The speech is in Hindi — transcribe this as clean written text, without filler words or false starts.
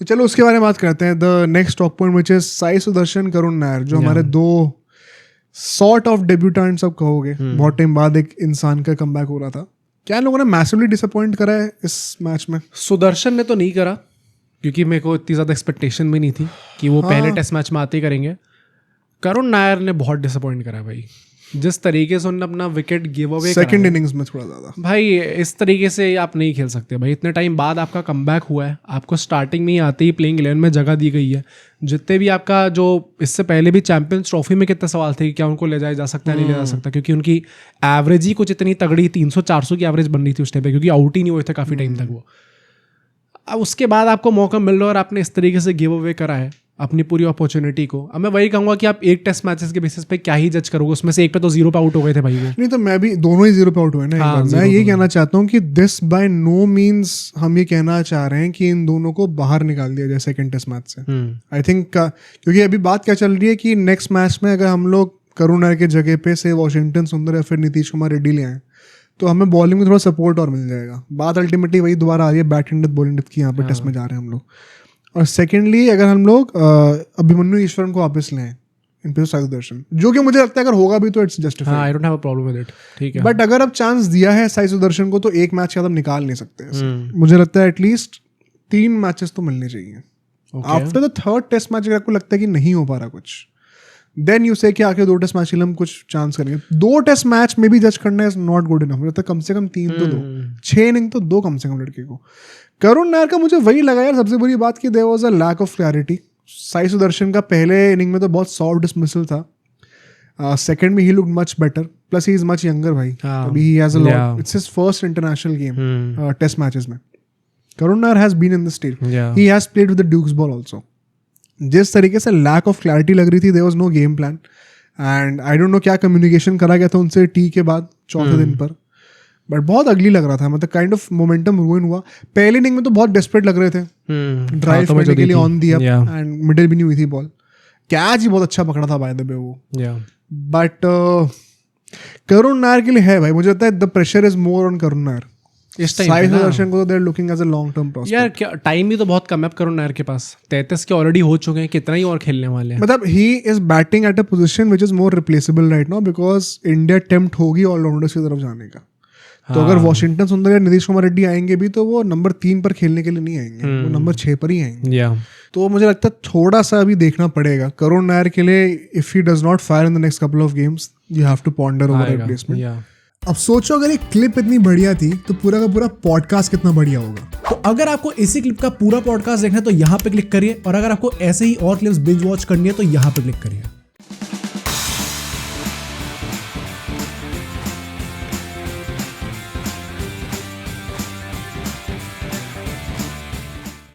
तो चलो उसके बारे में बात करते हैं. The next talk point which is Sai Sudharsan, Karun Nair, जो हमारे दो सॉर्ट ऑफ डेब्यूटेंट्स अब कहोगे. बहुत टाइम बाद एक इंसान का कमबैक हो रहा था. क्या इन लोगों ने मैसिवली डिसअपॉइंट करा है इस मैच में? सुदर्शन ने तो नहीं करा, क्योंकि मेरे को इतनी ज़्यादा एक्सपेक्टेशन भी नहीं थी कि वो पहले टेस्ट मैच में आते ही करेंगे. करुण नायर ने बहुत डिसअपॉइंट करा भाई. जिस तरीके से उन्होंने अपना wicket give away second innings में थोड़ा ज़्यादा भाई, इस तरीके से आप नहीं खेल सकते भाई. इतने टाइम बाद आपका कमबैक हुआ है, आपको स्टार्टिंग में ही आते ही प्लेइंग 11 में जगह दी गई है. जितने भी आपका जो इससे पहले भी चैंपियंस ट्रॉफी में कितने सवाल थे कि क्या उनको ले जाया जा सकता है नहीं ले जा सकता, क्योंकि उनकी एवरेज ही कुछ इतनी तगड़ी 300-400 की एवरेज बन रही थी उस टाइम पे, क्योंकि आउट ही नहीं हुए थे काफ़ी टाइम तक वो. अब उसके बाद आपको मौका मिल रहा है और आपने इस तरीके से गिव अवे करा है अपनी पूरी अपॉर्चुनिटी को. अब मैं वही कहूँगा कि आप एक टेस्ट मैचेस के बेसिस पे क्या ही जज करोगे. उसमें से एक पे तो 0 पे आउट हो गए थे भाई वो. नहीं तो मैं भी दोनों ही 0 पे आउट हुए ना. हाँ, मैं ये कहना चाहता हूँ कि दिस बाय नो मीन्स हम ये कहना चाह रहे हैं कि इन दोनों को बाहर निकाल दिया जाए सेकंड टेस्ट मैच से. आई थिंक क्योंकि अभी बात क्या चल रही है कि नेक्स्ट मैच में अगर हम लोग करुण नायर के जगह पे से वॉशिंगटन सुंदर या फिर नीतीश कुमार रेड्डी ले आए तो हमें बॉलिंग में थोड़ा सपोर्ट और मिल जाएगा. बात अल्टीमेटली वही दोबारा आ रही है बैट हैंडेड बॉलिंग डेप्थ की यहाँ पे टेस्ट में जा रहे हैं हम लोग. और सेकेंडली अगर हम लोग अभिमन्यु ईश्वरन को वापस लें इन पे साई सुदर्शन, जो कि मुझे लगता है अगर होगा भी तो it's justified. I don't have a problem with it. ठीक है, बट अगर अब चांस दिया है साई सुदर्शन को तो एक मैच के बाद हम निकाल नहीं सकते. मुझे लगता है एटलीस्ट 3 मैचेस तो मिलने चाहिए. After the third test match अगर आपको लगता है कि नहीं हो पा रहा कुछ, देन यू से कि आके 2 टेस्ट मैच के लिए हम कुछ चांस करेंगे. 2 टेस्ट मैच में भी जज करना इज नॉट गुड इनफ. मुझे लगता है कम से कम 3 तो 2, 6 इनिंग तो 2 कम से कम लड़के को. करुण नायर का मुझे वही लगा यार सबसे बुरी बात कि there was a lack of clarity. Sai Sudharsan का पहले इनिंग में तो बहुत सॉफ्ट डिसमिसल था. सेकंड में ही looked much better, plus he is much younger भाई. अभी ही has a lot, it's his first international game test matches में. Karun Nair has been in the state, he has played with the Dukes ball also. जिस तरीके से लैक ऑफ क्लैरिटी लग रही थी, there was no game plan. And I don't know क्या कम्युनिकेशन करा गया था उनसे टी के बाद चौथे दिन पर, बट बहुत अगली लग रहा था. मतलब काइंड ऑफ मोमेंटम रूइन हुआ. पहले इनिंग में तो बहुत डेस्परेट लग रहे थे ड्राइव करने के लिए on the up, and middle भी नहीं हुई थी बॉल. कैच ही बहुत अच्छा पकड़ा था बाय द वे वो. बट करुण नायर के लिए है भाई, मुझे लगता है the pressure is more on Karun Nair. Sai Sudharsan को they are looking as a long term prospect. यार क्या टाइम भी तो बहुत कम है करुण नायर के पास. 33 के ऑलरेडी हो चुके हैं, कितना ही और खेलने वाले हैं. मतलब he is batting at a position which is more replaceable right now, because India tempt होगी ऑलराउंडर्स की तरफ जाने का. तो अगर वॉशिंगटन सुंदर या नीतीश कुमार रेड्डी आएंगे भी तो वो नंबर 3 पर खेलने के लिए नहीं आएंगे, वो नंबर 6 पर ही आएंगे. तो मुझे लगता है थोड़ा सा अभी देखना पड़ेगा करुण नायर के लिए. If he does not fire in the next couple of games, you have to ponder over replacement. अब सोचो अगर एक क्लिप इतनी बढ़िया थी तो पूरा का पूरा पॉडकास्ट कितना बढ़िया होगा. तो अगर आपको इसी क्लिप का पूरा पॉडकास्ट देखना है तो यहाँ पे क्लिक करिए, और अगर आपको ऐसे ही और क्लिप्स बिंज वॉच करनी है तो यहाँ पे क्लिक करिए.